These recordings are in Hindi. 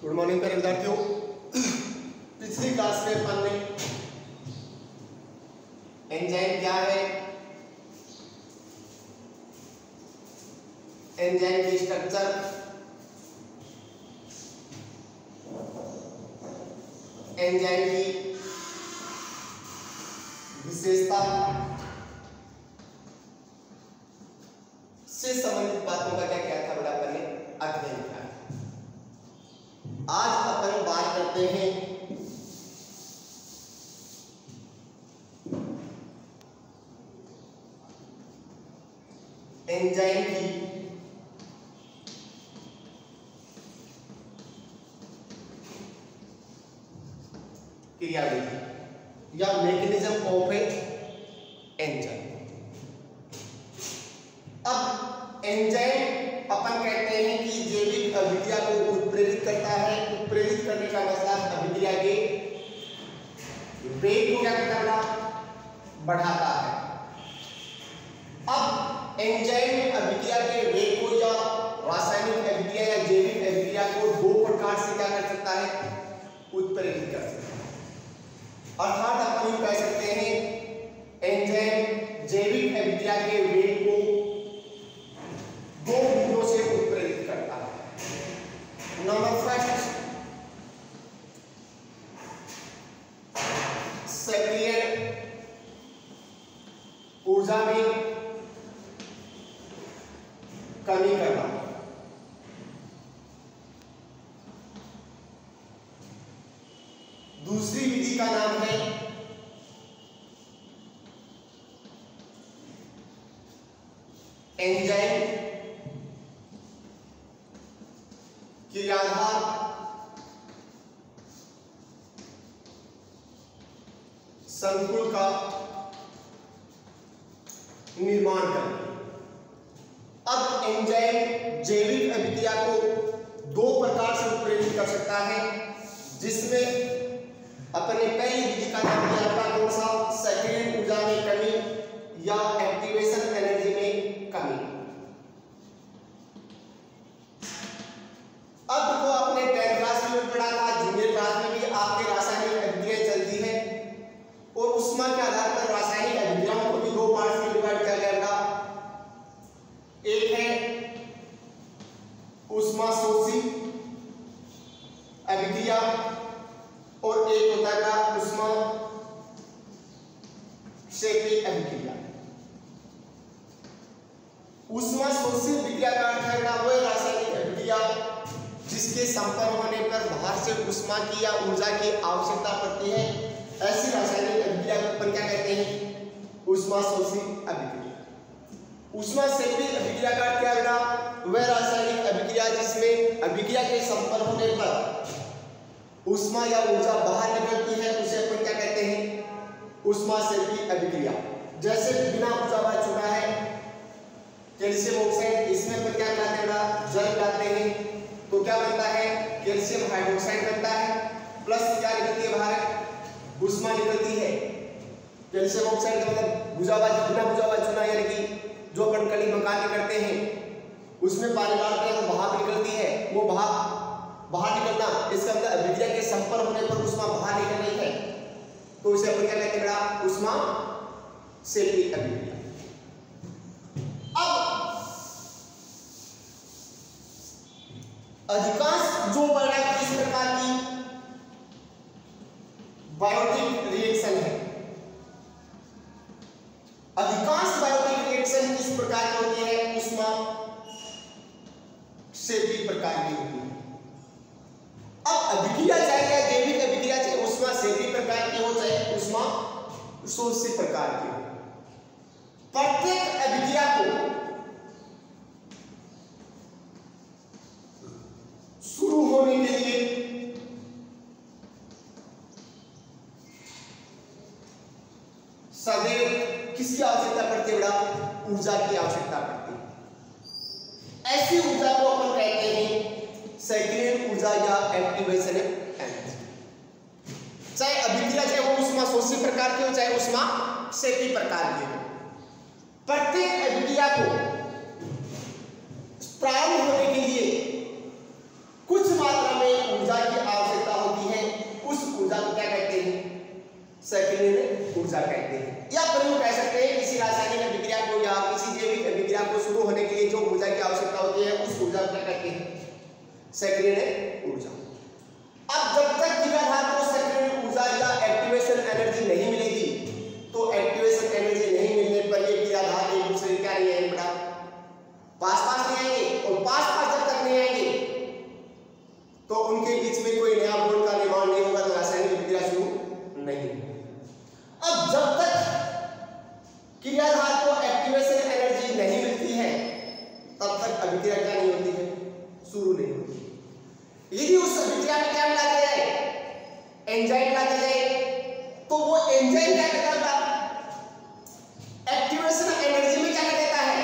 गुड मॉर्निंग प्यारे विद्यार्थियों। पिछली क्लास में अपन ने एंजाइम क्या है, एंजाइम की स्ट्रक्चर, एंजाइम की विशेषता से संबंधित बातों का क्या किया था बड़ा अपन ने अध्ययन किया। आज अपन बात करते हैं एंजाइम की क्रियाविधि या मैकेनिज्म ऑफ एंजाइम। अब एंजाइम अपन कहते हैं कि जैविक अभिक्रिया को उत्प्रेरित करता है। उत्प्रेरित करने का मतलब अभिक्रिया के वेग को क्या करता है, बढ़ाता है। अब एंजाइम अभिक्रिया के वेग को या रासायनिक अभिक्रिया या जैविक अभिक्रिया को दो प्रकार से क्या कर सकता है, उत्प्रेरित कर सकता है। अर्थात अपन कह सकते हैं एंजाइम जैविक अभिक्रिया के वेग को दो विधियों से उत्प्रेरित करता है। नंबर फर्स्ट, सक्रिय ऊर्जा में कमी करना। दूसरी विधि का नाम है एंजाइम क्रियाधार संकुल का निर्माण करना। अब एंजाइम जैविक अभिक्रिया को दो प्रकार से उत्प्रेरित कर सकता है, जिसमें अपने पहली विधि का नाम दिया था कौन सा, सक्रिय ऊर्जा में कमी या एक्टिवेशन एनर्जी में कमी। अब तो अपने 10th क्लास में पढ़ा था, जूनियर क्लास में भी आपके रासायनिक अभिक्रिया चलती है और ऊष्मा के आधार पर रासायनिक अभिक्रियाओं को भी दो पार्ट्स में डिवाइड किया गया था। एक है ऊष्मा शोषी अभिक्रिया और एक होता है ऊष्मा क्षेपी अभिक्रिया। ऊष्मा शोषी अभिक्रिया का अर्थ है ना वह रासायनिक अभिक्रिया जिसके संपर्क होने पर बाहर से ऊष्मा की या ऊर्जा की आवश्यकता पड़ती है। ऐसी रासायनिक अभिक्रिया को अपन क्या कहते हैं, ऊष्मा शोषी अभिक्रिया। ऊष्मा क्षेपी अभिक्रिया का अर्थ क्या है ना, वह रासायनिक अभिक्रिया जिसमें अभिक्रिया के संपर्क होने पर ऊष्मा या ऊर्जा बाहर निकलती है, उसे अपन क्या कहते हैं, ऊष्मा क्षेपी अभिक्रिया। जैसे बिना ऊर्जा वाला चूना है कैल्शियम ऑक्साइड, इसमें अपन क्या करते हैं, जल डालते हैं तो क्या बनता है, कैल्शियम हाइड्रोक्साइड बनता है, प्लस क्या निकलती है बाहर, ऊष्मा निकलती है। कैल्शियम ऑक्साइड का मतलब बिना बुझावा चूना, यानी कि जो अपन कली मकान करते हैं उसमें पानी डालते हैं तो भाप निकलती है, वो भाप बाहर निकलना, इसका मतलब अभिक्रिया के संपर्क होने पर ऊष्मा बाहर निकल रही है, तो इसे अपन क्या कहते हैं, ऊष्मा क्षेपी अभिक्रिया। अब अधिकांश जो परिणाम इस प्रकार की बायोटिक रिएक्शन है, अधिकांश बायोटिक रिएक्शन किस प्रकार की होती है, ऊष्मा क्षेपी प्रकार की होती है। अब अभिक्रिया चाहे जैविक अभिक्रिया चाहे ऊष्मा क्षेपी प्रकार की हो चाहे ऊष्मा शोषी प्रकार की हो, प्रत्येक अभिक्रिया को शुरू होने के लिए सदैव किसकी आवश्यकता पड़ती है, बड़ा ऊर्जा की आवश्यकता पड़ती है। ऐसी ऊर्जा को अपन कहते हैं सक्रिय ऊर्जा या एक्टिवेशन एनर्जी। चाहे अभिक्रिया चाहे वो ऊष्मा शोषी प्रकार की हो चाहे ऊष्मा क्षेपी प्रकार की हो, प्रत्येक अभिक्रिया को प्रारंभ होने के लिए कुछ मात्रा में ऊर्जा ऊर्जा क्या कहते हैं? सक्रियण ऊर्जा। अब जब तक क्रियाधार को सक्रियण ऊर्जा या एक्टिवेशन एनर्जी नहीं मिलेगी, तो एक्टिवेशन एनर्जी नहीं मिलने पर ये क्रियाधार एक दूसरे के क्या नहीं आएंगे बेटा? पास पास नहीं आएंगे, और पास पास जब तक नहीं आएंगे तो उनके बीच में कोई नया बॉन्ड का निर्माण नहीं होगा, तो रासायनिक अभिक्रिया शुरू नहीं होगी। अब जब तक क्रियाधार को एक्टिवेशन एनर्जी नहीं मिलती है, तब तक अभिक्रिया क्या नहीं होती है? शुरू नहीं होती। यदि उस अभिक्रिया में क्या मिला जाए? एंजाइम मिला जाए, तो वो एंजाइम क्या करता है? एक्टिवेशन एनर्जी में क्या कर देता है?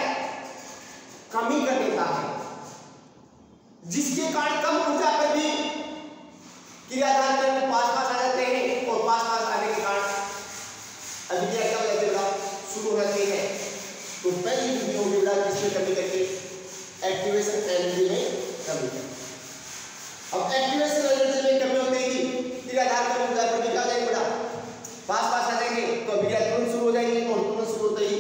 कमी कर देता है, जिसके कारण कम ऊर्जा पर भी क्रियाधार के पास पास आ जाते हैं, और पास पास आने के कारण अभिक्रिया क्या हो जाती है? शुरू हो जाती है। तो पहली विधि होगी किसमें कमी करके? एक्टिवेशन एनर्जी में कमी करके। अब एक्टिवेशन एनर्जी में कमी होते ही क्रियाधार कम ऊर्जा पर भी क्या हो जाएंगे बेटा? पास पास आ जाएंगे, तो अभिक्रिया तुरंत शुरू हो जाएगी, और तुरंत शुरू होते ही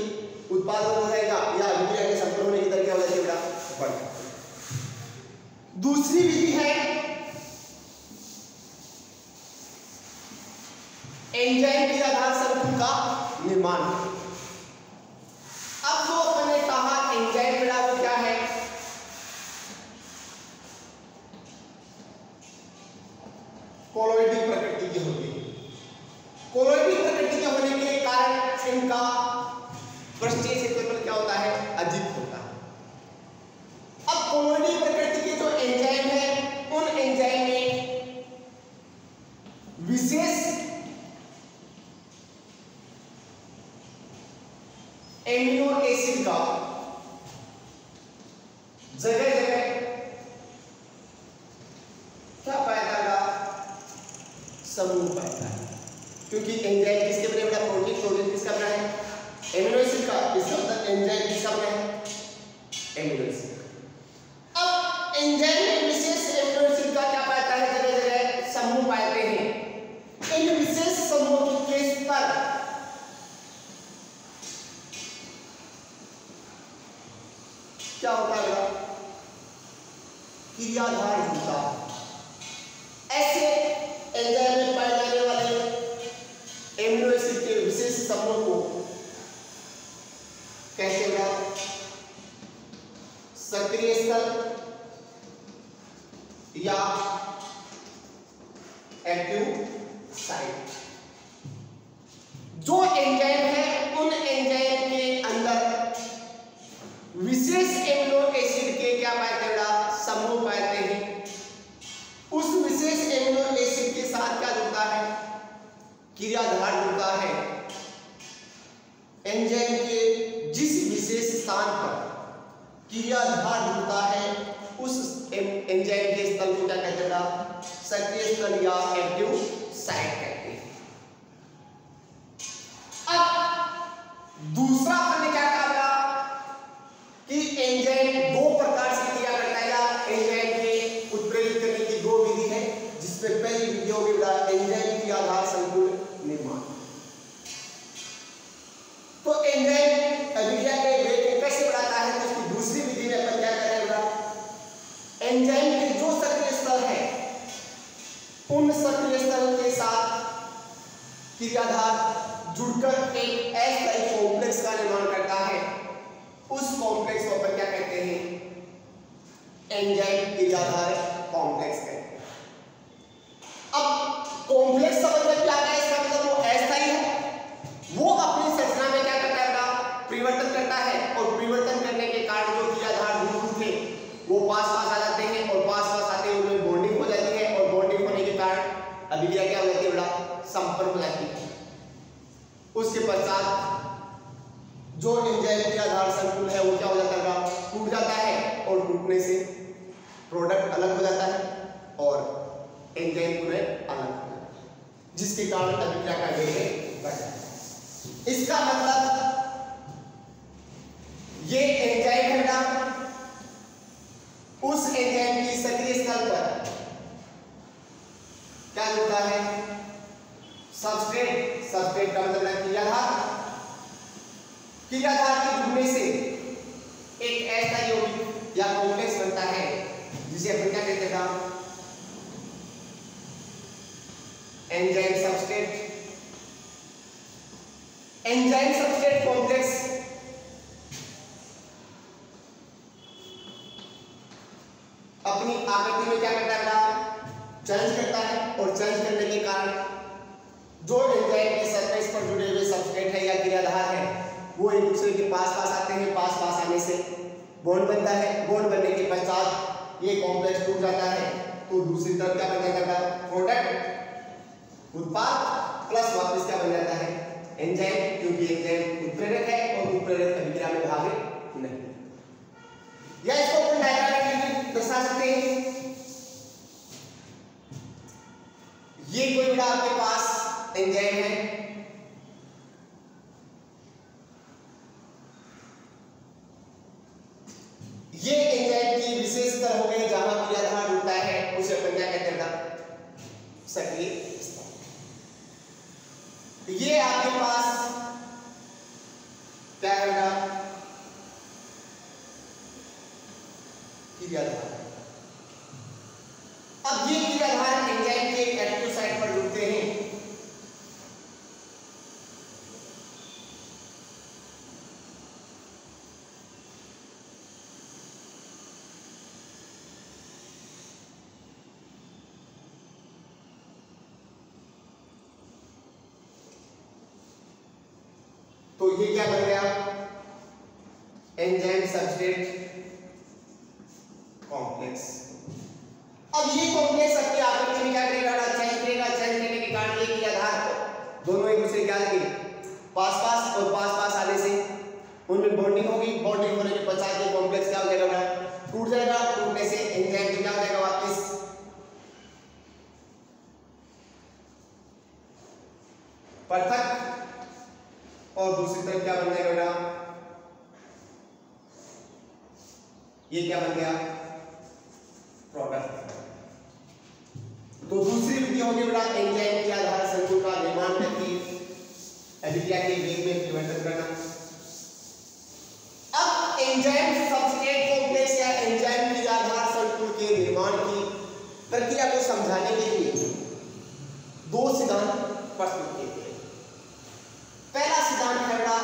उत्पादन हो जाएगा, या अभिक्रिया के संपर्क होने की दर क्या हो जाएगी बेटा? बढ़ जाएगी। दूसरी विधि है एंजाइम क्रियाधार संकुल का निर्माण। अब जो मैंने कहा एंजाइम बेटा वो क्या है? कोलोइडिक प्रकृति की होती है। कोलोइडिक प्रकृति के होने के कारण इनका पृष्ठीय क्षेत्रफल क्या होता है? अधिक होता है। अब कोलोइडिक प्रकृति के जो एंजाइम है, उन एंजाइम में विशेष एमिनो एसिड का जगह जगह क्या पाया जाएगा? समूह पाया है। क्योंकि एंजाइम किसके बने बेटा? प्रोटीन। प्रोटीन किसका बना है? एमिनो एसिड का। इसका मतलब एंजाइम किसका बना है? Amino acid. अब एंजाइम में विशेष एमिनो एसिड का क्या पाता है? जगह जगह समूह पाते हैं। इन विशेष समूह के स्तर क्या होता है? क्रियाधार होता है। ऐसे एंजाइम में पाए जाने वाले एमिनो एसिड के विशेष समूह को कहते हैं सक्रिय स्थल या एक्टिव साइट। जो एंजाइम है, उन एंजाइम के अंदर विशेष एमिनो एसिड के क्या पाते हैं? समूह पाते हैं। उस विशेष एमिनो एसिड के साथ क्या जुड़ता है? क्रियाधार जुड़ता है। एंजाइम के जिस विशेष स्थान पर क्रियाधार जुड़ता है, उस एंजाइम के स्थल को क्या कहते हैं? सक्रिय स्थल या एक्टिव साइट कहते हैं। अब दूसरा हमने क्या कहा कि एंजाइम दो प्रकार से क्रिया करता है, या एंजाइम के उत्प्रेरित करने की दो विधि है, जिसमें पहली विधि होगी एंजाइम क्रियाधार संकुल निर्माण। तो एंजाइम अभिक्रिया के वेग को कैसे बढ़ाता है? तो उसकी दूसरी विधि में अपन क्या करेंगे? एंजाइम के जो सक्रिय स्थल है, उन सक्रिय स्थल के साथ क्रियाधार जुड़कर एक अस्थायी कॉम्प्लेक्स का निर्माण करता है। उस कॉम्प्लेक्स को अपन क्या कहते हैं? एंजाइम क्रियाधार कॉम्प्लेक्स कहते हैं। अब कॉम्प्लेक्स का मतलब क्या है? इसका मतलब वो अस्थायी है, वो अपनी संरचना में क्या करता है? परिवर्तन करता है, और परिवर्तन करने के कारण जो क्रियाधार दूर थे वो पास पास आ जाते हैं, और पास पास आते ही उनमें बॉन्डिंग हो जाती है, और बॉन्डिंग होने के कारण अभिक्रिया क्या हो जाती है बेटा? संपर्क हो जाती है। उसके पश्चात जो एंजाइम क्रियाधार संकुल है वो क्या हो जाता है? टूट जाता है, और टूटने से प्रोडक्ट अलग हो जाता है, और एंजाइम पुनः अलग हो जाता है, जिसके कारण अभिक्रिया का वेग बढ़ जाता है। इसका मतलब ये एंजाइम है बेटा, उस एंजाइम की सक्रिय स्थल पर क्या होता है? सबस्ट्रेट। सबस्ट्रेट का मतलब है क्रियाधार। क्रियाधार के जुड़ने से एक अस्थायी यौगिक या कॉम्प्लेक्स बनता है जिसे अपन क्या कहते हैं, enzyme substrate. Enzyme substrate complex अपनी आकृति में क्या करता है, चेंज करता है, और चेंज करने के कारण जो एंजाइम की सरफेस पर जुड़े हुए सबस्ट्रेट है या क्रियाधार है वो एक दूसरे के पास पास आते हैं। पास पास आने से बॉन्ड बनता है। बॉन्ड बनने के पश्चात ये कॉम्प्लेक्स टूट जाता है, तो दूसरी तरफ क्या बन जाता है, प्रोडक्ट, उत्पाद प्लस वापस क्या बन जाता है, एंजाइम, क्योंकि एंजाइम उत्प्रेरक है और उत्प्रेरक अभिक्रिया में भाग नहीं। या इसको अपन डायग्राम में दर्शा सकते हैं। ये कोई बड़ा आपके पास एंजाइम है, ये एंजाइम की विशेषता हो गई जहां क्रियाधार जुड़ता है उसे अपन क्या कहते हैं, सक्रिय स्तर। ये आपके पास क्या है, क्रियाधार। अब ये क्रियाधार एंजाइम के एक्टिव साइट पर जुड़ते हैं। तो ये क्या बन गया, एंजाइम सबस्ट्रेट कॉम्प्लेक्स। अब ये कॉम्प्लेक्स अपनी आकृति में क्या करेगा, चेंज करेगा। चेंज करने के कारण ये क्रियाधार दोनों एक दूसरे क्या लगे, पास पास, और पास पास आने से उनमें बॉन्डिंग होगी। बॉन्डिंग होने के पश्चात ये कॉम्प्लेक्स क्या हो जाएगा, टूट जाएगा। टूटने से एंजाइम क्या हो जाएगा, वापस पृथक, और दूसरी तरफ क्या बन जाएगा बेटा, ये क्या बन गया, प्रोडक्ट। तो दूसरी विधि होगी बेटा एंजाइम की आधार संकुल का निर्माण करके अभिक्रिया के वेग में परिवर्तन करना। अब एंजाइम सबस्ट्रेट कॉम्प्लेक्स या एंजाइम की आधार संकुल के निर्माण की प्रक्रिया को समझाने के लिए दो सिद्धांत प्रस्तुत किए गए। पहला सिद्धांत है बेटा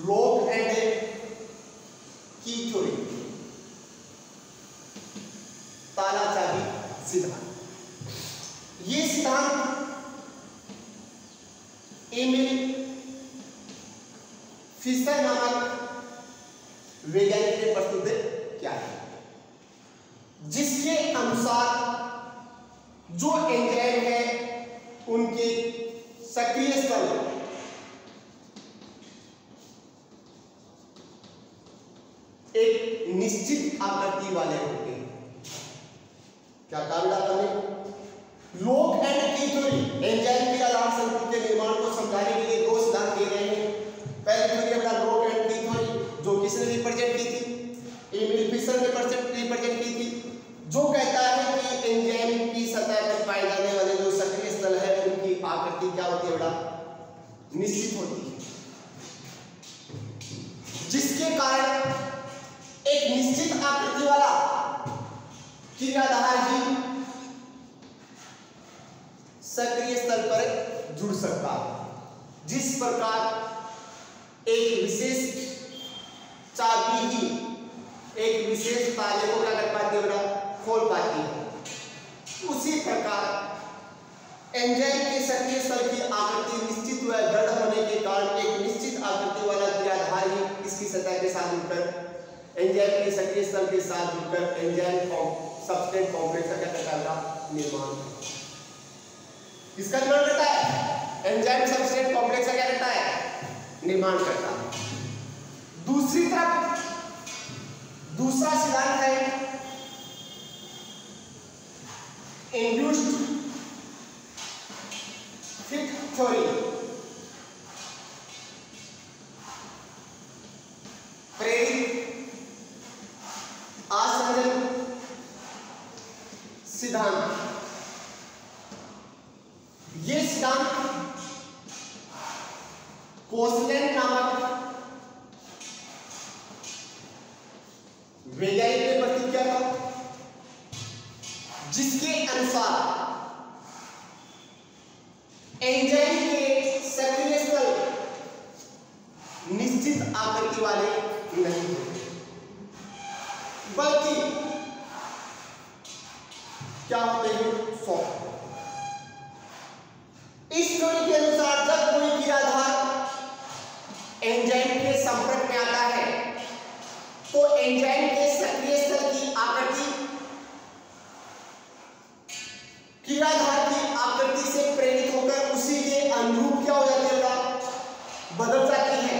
लॉग एंड की थ्योरी, ताला चाबी सिद्धांत। ये सिद्धांत एमिल फिशर नामक वैज्ञानिक ने प्रस्तुत किया है, जिसके अनुसार जो एंजाइम है उनके सक्रिय स्थल एक निश्चित आकृति वाले होते हैं। क्या कहा आपने, लॉग एंड की थ्योरी एंजाइम के आधार संकुल के निर्माण को समझाने के लिए दो सिद्धांत दिए गए हैं। पहली थ्योरी अपना लॉग एंड की थ्योरी, जो किसने रिप्रेजेंट की थी, एमिल फिशर ने रिप्रेजेंट की थी, जो कहता है कि एंजाइम की सतह पर पाए जाने वाले जो सक्रिय स्थल है उनकी आकृति क्या होती है बेटा, निश्चित होती है, जिसके कारण एक निश्चित आकृति वाला क्रियाधार ही सक्रिय स्थल पर जुड़ सकता है। जिस प्रकार एक विशेष चाबी ही एक विशेष ताले को क्या कर पाती है, खोल पाती है, उसी प्रकार एंजाइम के सक्रिय स्थल की आकृति निश्चित व दृढ़ होने के कारण एक निश्चित आकृति वाला क्रियाधार ही इसकी सतह के साथ जुड़कर एंजाइम के सक्रिय स्थल के साथ जुड़कर एंजाइम सबस्ट्रेट कॉम्प्लेक्स का क्या करता है, निर्माण। किसका निर्माण करता है, एंजाइम सबस्ट्रेट कॉम्प्लेक्स का क्या करता है, निर्माण करता है। दूसरी तरफ दूसरा सिद्धांत है इंड्यूस्ड फिट थ्योरी, प्रेरित आसंजन सिद्धांत। ये सिद्धांत कोसलेन नामक वैज्ञानिक ने प्रतीक क्या था, जिसके अनुसार एंजाइम के सक्रिय स्थल निश्चित आकृति वाले नहीं होते, बल्कि क्या होते हैं, सॉफ्ट। इस थ्योरी के अनुसार जब कोई क्रियाधार एंजाइम के संपर्क में आता है तो एंजाइम के सक्रिय स्थल की आकृति क्रियाधार की आकृति से प्रेरित होकर उसी के अनुरूप क्या हो जाती है, बदल जाती है।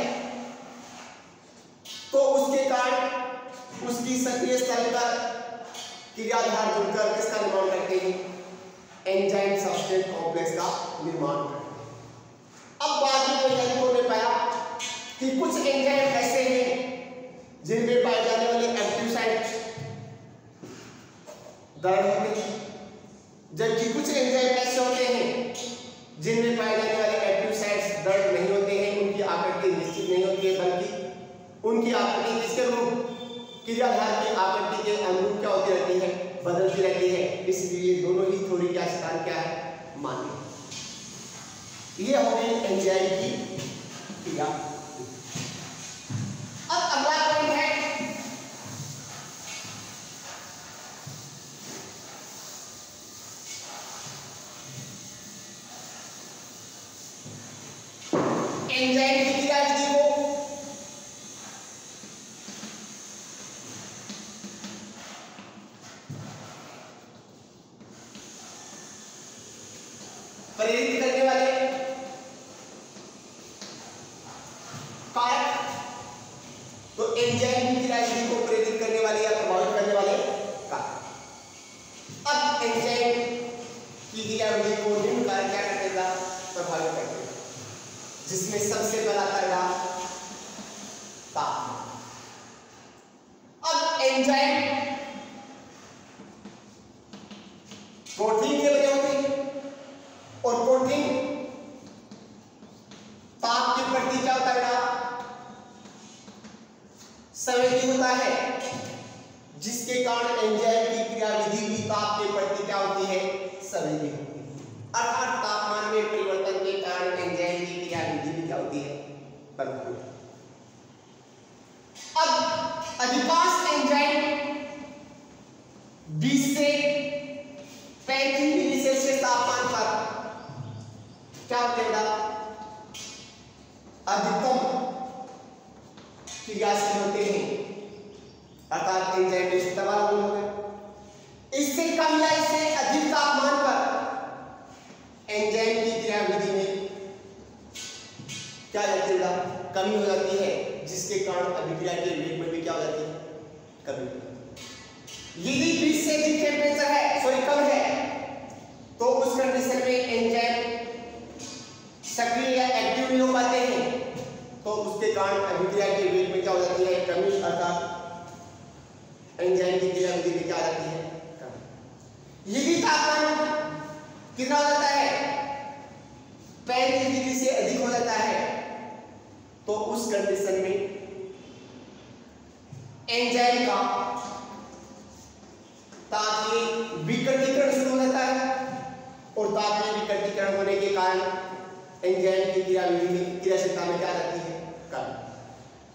तो उसके कारण उसकी सक्रिय स्थल पर क्रियाधार जुड़कर किसका निर्माण करते हैं, एंजाइम सबस्ट्रेट कॉम्प्लेक्स का निर्माण करते हैं। अब बाद में वैज्ञानिकों ने पाया कि कुछ एंजाइम ऐसे हैं जिनमें पाए जाने वाले एक्टिव साइट दृढ़ होते हैं, जबकि कुछ एंजाइम ऐसे होते हैं जिनमें पाए जाने वाले एक्टिव साइट्स दृढ़ नहीं होते हैं, उनकी आकृति निश्चित नहीं होती है, बल्कि उनकी आकृति किसके अनुरूप, क्रियाधार की आकृति के अनुरूप क्या होती रहती है, बदलती रहती है। इसलिए दोनों ही थ्योरी का सिद्धांत क्या है, मान्य। ये हो गई एंजाइम की क्रिया। अब अगला पॉइंट है एंजाइम की क्रियाविधि को प्रेरित करने वाले कारक, तो एंजाइम की क्रियाविधि को प्रेरित करने वाले या प्रभावित करने वाले कारक। अब एंजाइम की क्रियाविधि को निम्न कारक क्या करेगा, प्रभावित करेगा, जिसमें सबसे पहला करेगा तापमान। अब एंजाइम प्रोटीन के बने होते हैं और प्रोटीन ताप के प्रति क्या होता है, संवेदी होता है, जिसके कारण एंजाइम की क्रियाविधि भी ताप के प्रति क्या होती है, संवेदी होती है। अर्थात तापमान में परिवर्तन के कारण एंजाइम की क्रियाविधि भी क्या होती है, बदलती है। अब अधिकांश एंजाइम 20 से 35 डिग्री सेल्सियस तापमान पर क्या होते हैं, अधिकतम क्रियाशील होते हैं, अर्थात एंजाइम इस्तेमाल होते हैं। इससे कम या इससे अधिक तापमान पर एंजाइम की क्रियाविधि में क्या जाती है, कमी हो जाती है, जिसके कारण अभिक्रिया के वेग में भी क्या हो जाती है, कमी। यदि 20 से अधिक टेम्परेचर है, कम है, तो उस कंडीशन में एंजाइम सक्रिय या एक्टिव नहीं हो पाते हैं, तो उसके कारण अभिक्रिया के वेग में क्या हो जाती है, कमी, अर्थात एंजाइम की क्रियाविधि में क्या आती है, कमी। यदि तापमान कितना हो जाता है, 35 डिग्री से अधिक हो जाता है, तो उस कंडीशन में एंजाइम का तापीय विकृतीकरण शुरू हो जाता है, और तापीय विकृतीकरण होने के कारण एंजाइम की क्रियाविधि में क्रियाशीलता में क्या रहती है, कमी।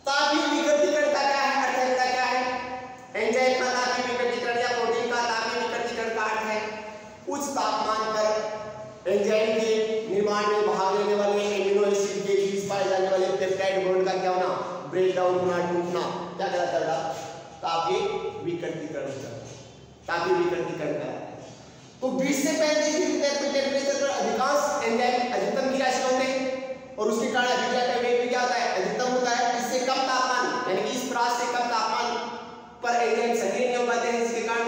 तापीय विकृतीकरण का क्या है, अर्थ क्या है, एंजाइम का तापीय विकृतीकरण या प्रोटीन का तापीय विकृतीकरण का अर्थ है उच्च तापमान पर एंजाइम के निर्माण में भाग लेने वाले एमिनो एसिड के बीच पाए जाने वाले पेप्टाइड बॉन्ड का क्या होना, ब्रेक डाउन होना, टूटना, क्या कहलाता है, तापीय विकृतीकरण होता है, तापीय विकृतीकरण का। तो 20 से 35 डिग्री टेम्परेचर पर अधिकांश एंजाइम अधिकतम क्रियाशील होते हैं, और उसके कारण अभिक्रिया का वेग भी क्या होता है, अधिकतम होता है। इससे कम तापमान यानी कि इस परास से कम तापमान पर एंजाइम सक्रिय नहीं हो पाते हैं, जिसके कारण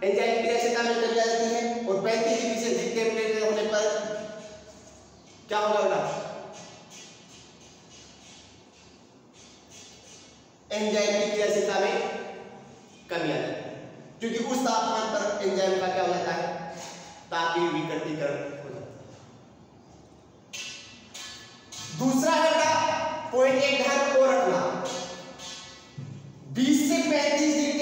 एंजाइम क्रियाशीलता में कमी आ जाती है, और 35 डिग्री से अधिक टेम्परेचर होने पर क्या होगा, एंजाइम की क्रियाशीलता में कमी आ जाती है, क्योंकि उस तापमान पर एंजाइम का क्या हो जाता है, तापीय विकृतीकरण हो जाता है। दूसरा है बेटा पॉइंट, एक ध्यान को रखना, 20 से 35 डिग्री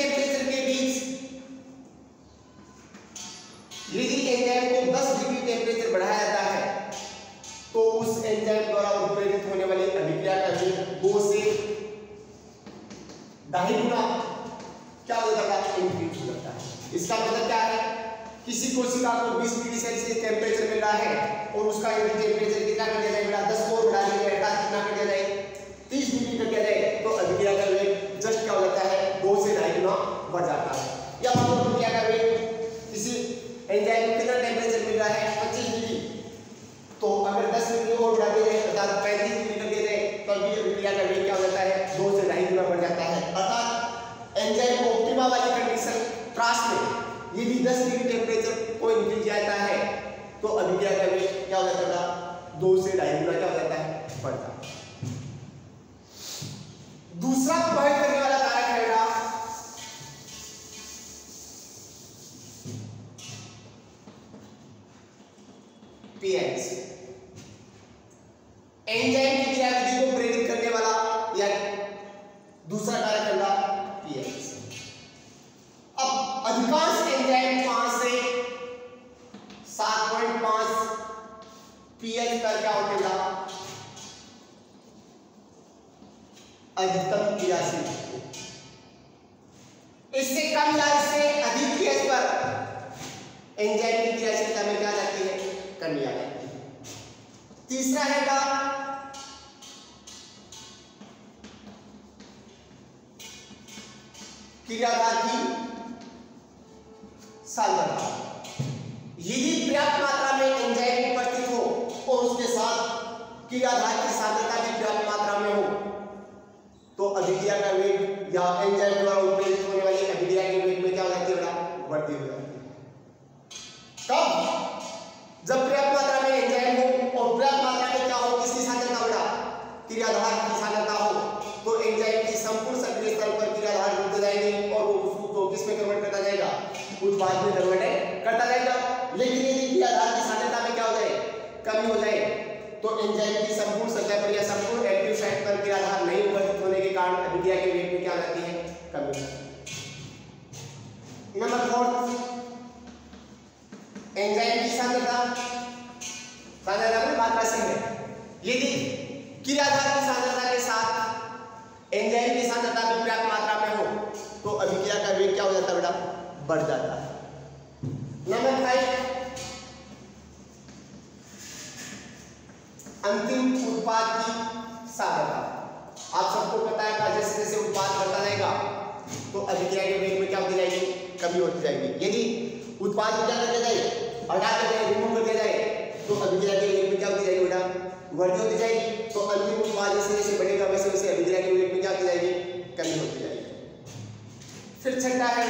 इसका मतलब क्या है, किसी कोशिका को 20 डिग्री सेल्सियस टेम्परेचर मिल रहा है और उसका यदि टेम्परेचर कितना कर दिया जाए बेटा, 10 और बढ़ा दिया जाए, कितना कर दिया जाए, 30 डिग्री कर दिया जाए, तो अभिक्रिया का वेग जस्ट क्या हो जाता है, 2 से 2.5 गुना बढ़ जाता है। या मतलब अभिक्रिया का वेग किसी एंजाइम को कितना टेम्परेचर मिल रहा है, 25 डिग्री, तो अगर 10 डिग्री और बढ़ा दिया जाए अर्थात 35 डिग्री कर दिया जाए तो अभी अभिक्रिया का वेग क्या हो जाता है, 2 से 2.5 गुना बढ़ जाता है। अर्थात एंजाइम ऑप्टिमा वाली कंडीशन त्रास में यदि 10 डिग्री टेम्परेचर को इंक्रीज जाता है तो अभिक्रिया का वेग क्या हो जाता है, 2 से 2.5 गुना क्या हो जाता है, बढ़ता है। दूसरा प्रभावित करने वाला कारक है पीएच। एंजाइम की क्रियाविधि को प्रेरित करने वाला या दूसरा कारक है पीएच। अब अधिकांश एंजाइम 5 से 7.5 पीएच पर क्या होते हैं, अधिकतम क्रियाशील। इससे कम या इससे अधिक पीएच पर एंजाइम की क्रियाशीलता में क्या जाती है, कमी आ जाती है। तीसरा है क्रियाधार की सांद्रता। यदि पर्याप्त मात्रा में एंजाइम उपस्थित हो और उसके साथ क्रियाधार की सांद्रता भी पर्याप्त मात्रा में हो तो अभिक्रिया का वेग या एंजाइम द्वारा उत्प्रेरित होने वाली अभिक्रिया के वेग में क्या हो जाती है, बढ़ती हो जाती है। कब, जब पर्याप्त मात्रा में एंजाइम हो और पर्याप्त मात्रा में क्या हो, किसकी सांद्रता बढ़ा, क्रियाधार की सांद्रता हो, तो एंजाइम की संपूर्ण सक्रिय स्थल पर क्रियाधार जुड़ते जाएंगे और वो उसको किसमें कन्वर्ट करता जाएगा, उत्पाद में कन्वर्ट करता जाएगा। लेकिन यदि क्रियाधार की सांद्रता में क्या हो जाए, कमी हो जाए तो एंजाइम की संपूर्ण सतह पर या संपूर्ण एक्टिव साइट पर क्रियाधार नहीं उपस्थित होने के कारण अभिक्रिया के वेग में क्या आती है, कमी। नंबर 4, एंजाइम की सांद्रता में मात्रा से है। यदि क्रियाधार की सांद्रता के साथ एंजाइम की सांद्रता भी पर्याप्त मात्रा में हो तो अभिक्रिया का वेग क्या हो जाता है बेटा, बढ़ जाता है। नंबर 5, अंतिम उत्पाद की सांद्रता। आप सबको पता है जैसे जैसे उत्पाद बढ़ता जाएगा तो अभिक्रिया के वेग में क्या होती जाएगी, कमी होती जाएगी। यदि उत्पाद को क्या कर दिया जाए, हटा कर दिया, रिमूव कर दिया जाए तो अभिक्रिया के वेग में क्या होती जाएगी बेटा, बढ़ती होती जाएगी। तो अंतिम उत्पाद जैसे जैसे बढ़ेगा वैसे वैसे अभिक्रिया के वेग में क्या होती जाएगी, कमी होती जाएगी। फिर छठा है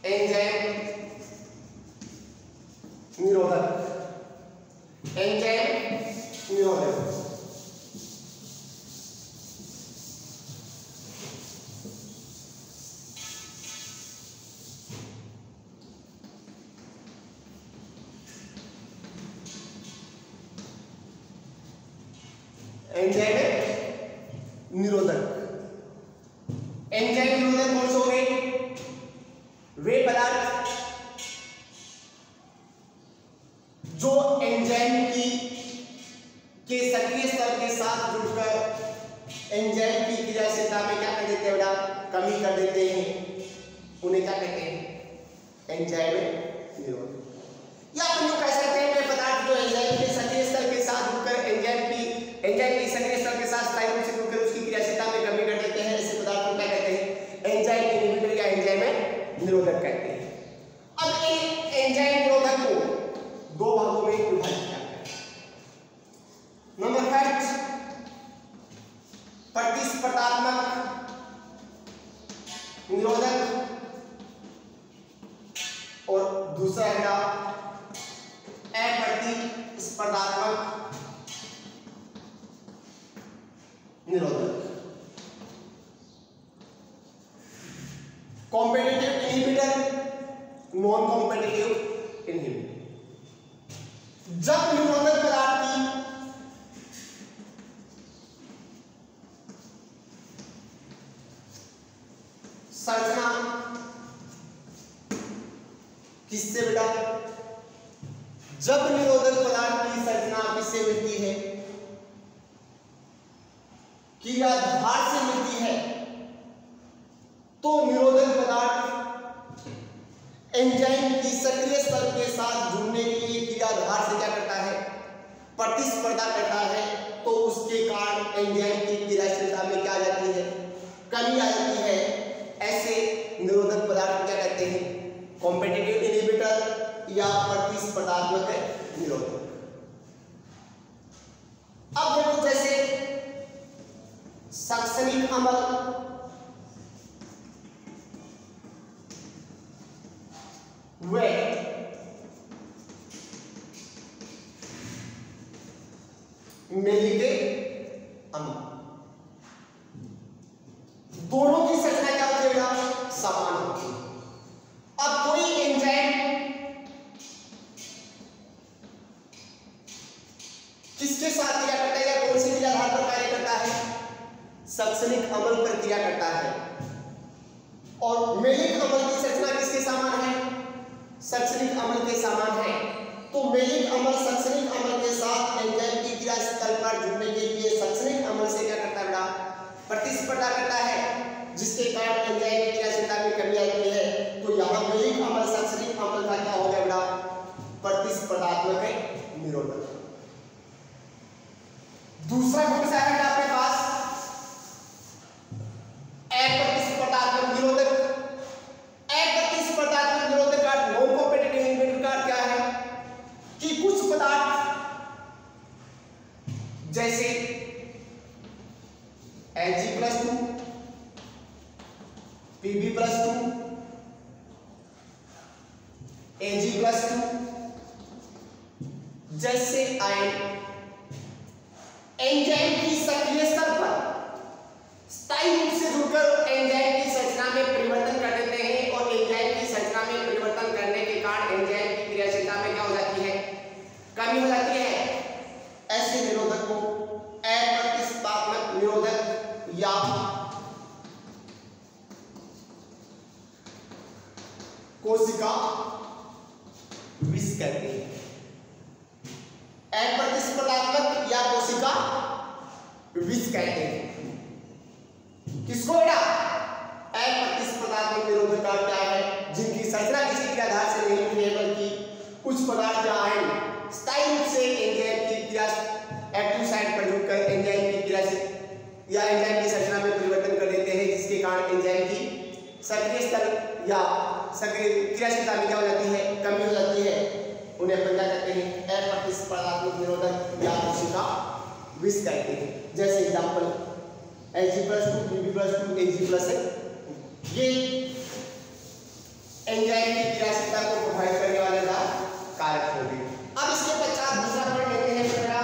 एंजाइम निरोधक। एंजाइम निरोधक एंजाइम निरोधक कौन से हो गए, वे पदार्थ जो एंजाइम के सक्रिय स्तर के साथ जुड़कर एंजाइम की क्रियाशीलता में क्या कर देते हैं बेटा, कमी कर देते हैं, उन्हें क्या कहते हैं, एंजाइम निरोधक। या अपन यूं कह सकते हैं वे पदार्थ जो एंजाइम के सक्रिय स्तर के साथ जुड़कर एंजाइम की सक्रिय स्तर के साथ स्थायी रूप से जुड़कर उसकी क्रियाशीलता में कमी कर देते हैं, ऐसे पदार्थ को क्या कहते हैं, एंजाइम इनहिबिटर या एंजाइम निरोधक कहते हैं। अब इन एंजाइम निरोधक को 2 भागों में विभाजित किया गया है। नंबर 5, प्रतिस्पर्धात्मक निरोधक और दूसरा है अप्रतिस्पर्धात्मक निरोधक। Competitive inhibitor, non competitive inhibitor. जब निरोधक पदार्थ की संरचना किससे बेटा, जब निरोधक पदार्थ की संरचना किससे मिलती है, क्रियाधार से मिलती है, एंजाइम की सक्रिय स्तर के साथ जुड़ने के लिए क्रियाधार से क्या करता है, प्रतिस्पर्धा करता है, तो उसके कारण एंजाइम की क्रियाशीलता में क्या आ जाती है, कमी आ जाती है। ऐसे निरोधक पदार्थ को क्या कहते हैं, कॉम्पिटिटिव इनहिबिटर या प्रतिस्पर्धात्मक निरोधक। अब देखो जैसे सक्सनिक अम्ल, वे मेलिक अम्ल, दोनों की संरचना क्या होती है, समान होती है। अब कोई एंजाइम किसके साथ क्रिया करता है या कौन सी क्रियाधार पर कार्य करता है, सक्सनिक अम्ल पर क्रिया करता है। और मेलिक अम्ल की संरचना किसके समान है, सक्सनिक अम्ल के समान है। तो मेलिक अम्ल सक्सनिक अम्ल के साथ एंजाइम की क्रिया स्थल पर जुड़ने के लिए सक्सनिक अम्ल से क्या करता है, प्रतिस्पर्धा करता है, जिसके कारण एंजाइम की क्रियाशीलता में कमी आती है। तो यहाँ मेलिक अम्ल सक्सनिक अम्ल का क्या हो गया बेटा, प्रतिस्पर्धात्मक निरोधक। दूसरा कौन सा है आपके पास, अप्रतिस्पर्धात्मक निरोधक। अप्रतिस्पर्धात्मक निरोधक का नॉन कॉम्पिटिटिव इनहिबिटर का क्या है कि कुछ पदार्थ जैसे Ag+2, Pb+2, Ag+2 जैसे आयन एंजाइम की सक्रिय स्तर पर स्थायी रूप से जुड़कर एंजाइम की संरचना में परिवर्तन कर देते हैं और एंजाइम की संरचना में परिवर्तन करने के कारण एंजाइम की क्रियाशीलता में क्या हो जाती है, कमी हो जाती है। ऐसे निरोधक को अप्रतिस्पर्धात्मक निरोधक या कोशिका विष कहते हैं। अप्रतिस्पर्धात्मक या कोशिका विष कहते हैं किसको बेटा, अप्रतिस्पर्धात्मक निरोधक का क्या है, जिनकी संरचना किसी क्रियाधार से नहीं हुई है बल्कि कुछ पदार्थ या आयन स्थायी रूप से एंजाइम की क्रिया एक्टिव साइट पर जुड़कर एंजाइम की क्रिया से या एंजाइम की संरचना में परिवर्तन कर देते हैं, जिसके कारण एंजाइम की सक्रिय स्तर या सक्रिय क्रियाशीलता में क्या हो जाती है, कमी हो जाती है। उन्हें अपन क्या कहते हैं, अप्रतिस्पर्धात्मक निरोधक या कोशिका विष कहते हैं। जैसे एग्जांपल Ag+2, Pb+2, Ag+, ये एंजाइम की क्रियाशीलता को प्रभावित करने वाले कारक हो गए। अब इसके पश्चात दूसरा पॉइंट लेते हैं बेटा,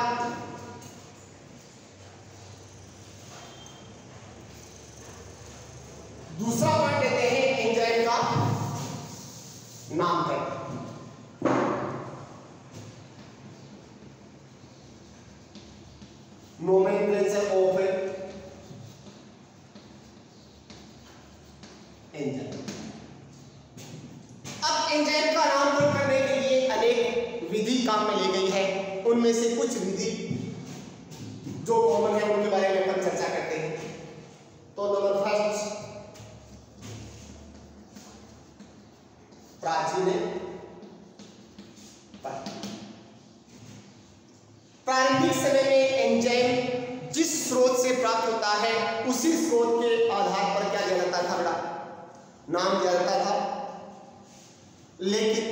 दूसरा पॉइंट लेते हैं एंजाइम का नामकरण। Nomenclature of enzyme. अब एंजाइम का नामकरण करने के लिए अनेक विधि काम में ली गई है। उनमें से कुछ विधि जो कॉमन है उनके बारे में हम चर्चा करते हैं। तो नंबर फर्स्ट, प्राचीन प्रारंभिक समय में एंजाइम जिस स्रोत से प्राप्त होता है उसी स्रोत के आधार पर क्या दिया जाता था बेटा, नाम दिया जाता था। लेकिन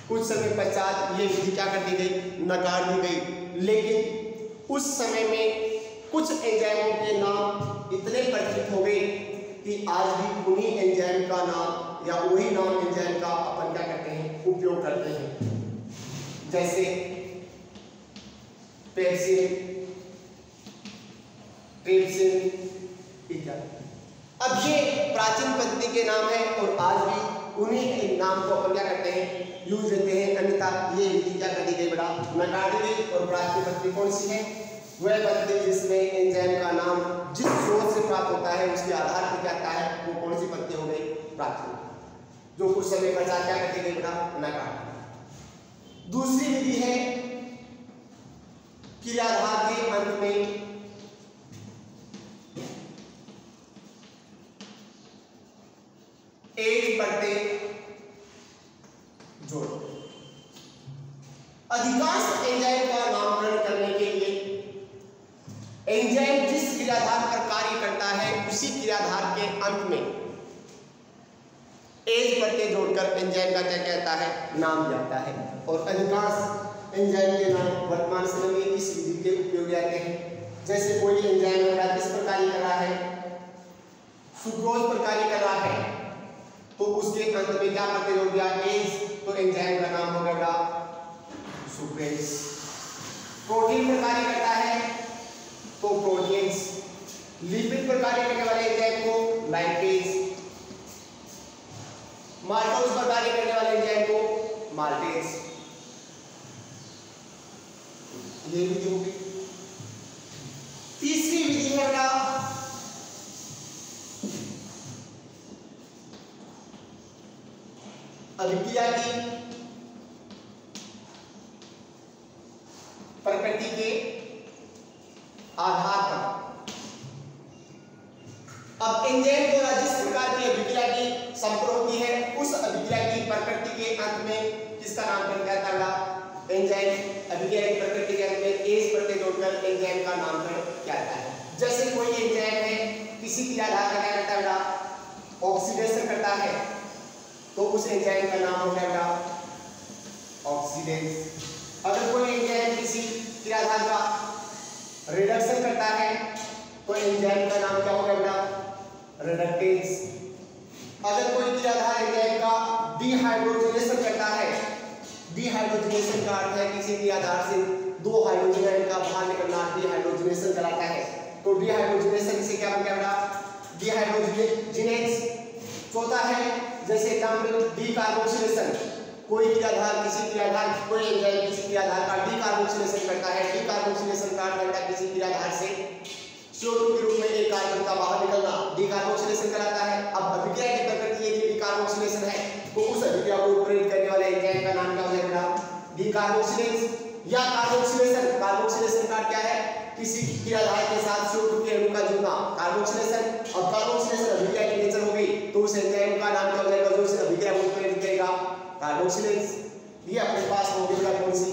कुछ समय पश्चात ये विधि क्या कर दी गई, नकार दी गई। लेकिन उस समय में कुछ एंजाइमों के नाम इतने प्रचलित हो गए कि आज भी उन्हीं एंजाइम का नाम या वही नाम एंजाइम का अपन क्या करते हैं, उपयोग करते हैं। जैसे पेप्सिन, ट्रिप्सिन इत्यादि। अब ये प्राचीन पद्धति के नाम है और आज भी उन्हीं नाम को अपन क्या करते हैं, यूज देते हैं। अन्यथा ये विधि क्या कर दी गई बेटा, नकार दी गई। और प्राचीन पद्धति कौन सी है, वह पद्धति जिसमें एंजाइम का नाम जिस स्रोत से प्राप्त होता है उसके आधार पर क्या आता है, वो कौन सी पद्धति हो गई, प्राचीन, जो कुछ समय पश्चात क्या कर दी गई बेटा, नकार। दूसरी विधि है क्रियाधार के अंत में एज बढ़ते जोड़। अधिकांश एंजाइम का नामकरण करने के लिए एंजाइम जिस क्रियाधार पर कार्य करता है उसी क्रियाधार के अंत में एज बढ़ते जोड़कर एंजाइम का क्या कहता है, नाम जाता है। और अधिकांश एंजाइम के नाम वर्तमान समय में इस विधि के उपयोग आते हैं। जैसे कोई एंजाइम अगर किस पर कार्य कर रहा है, सुक्रोज पर कार्य कर रहा है, तो उसके अंत में क्या बढ़ते जोड़ दिया, एज, तो एंजाइम का नाम हो गया सुक्रेज। प्रोटीन पर कार्य करता है तो प्रोटीन्स। लिपिड पर कार्य करने वाले एंजाइम को लाइपेज। माल्टोज पर कार्य करने वाले एंजाइम को माल्टेज। ये विधि होगी। तीसरी विधि है बेटा अभिक्रिया की प्रकृति के आधार पर। अब एंजाइम द्वारा जिस प्रकार की अभिक्रिया की संपन्न होती है उस अभिक्रिया की प्रकृति के अंत में किसका नामकरण क्या होगा, एंजाइम अभिक्रिया की प्रकृति के अंत में एज प्रत्यय जोड़कर एंजाइम का नामकरण क्या होता है। जैसे कोई एंजाइम है किसी क्रियाधार का क्या करता है, ऑक्सीडेशन करता है, तो उस एंजाइम का नाम हो गया ऑक्सीडेज। अगर कोई एंजाइम किसी क्रियाधार का रिडक्शन करता है तो एंजाइम का नाम क्या होगा बेटा, रिडक्टेज। अगर कोई क्रियाधार एंजाइम का डिहाइड्रोजनेशन करता है, डिहाइड्रोजनेशन का अर्थ है किसी क्रियाधार से दो हाइड्रोजन आयन का बाहर निकलना, डिहाइड्रोजनेशन कराता है, तो डिहाइड्रोजनेशन से क्या बन गया बेटा, डिहाइड्रोजनेज। चौथा है जैसे एग्जांपल डीकार्बोक्सिलेशन। कोई क्रियाधार किसी क्रियाधार कोई एंजाइम किसी क्रियाधार का डीकार्बोक्सिलेशन करता है। डीकार्बोक्सिलेशन का अर्थ है किसी क्रियाधार से CO2 के रूप में एक कार्बन का बाहर निकलना, डीकार्बोक्सिलेशन कराता है। अब अभिक्रिया की प्रकृति यदि डीकार्बोक्सिलेशन है तो उस अभिक्रिया को प्रेरित करने वाले एंजाइम का नाम क्या हो जाएगा, डीकार्बोक्सिलेज या कार्बोक्सिलेशन। कार्बोक्सिलेशन का क्या है, किसी क्रियाधार के साथ CO2 के अणु का जुड़ना, कार्बोक्सिलेशन। अब कार्बोक्सिलेशन अभिक्रिया की नेचर हो गई तो उस एंजाइम का नाम क्या हो जाएगा जो उस अभिक्रिया को प्रेरित करेगा, कार्बोक्सिलेज। ये अपने पास हो गया कौन सी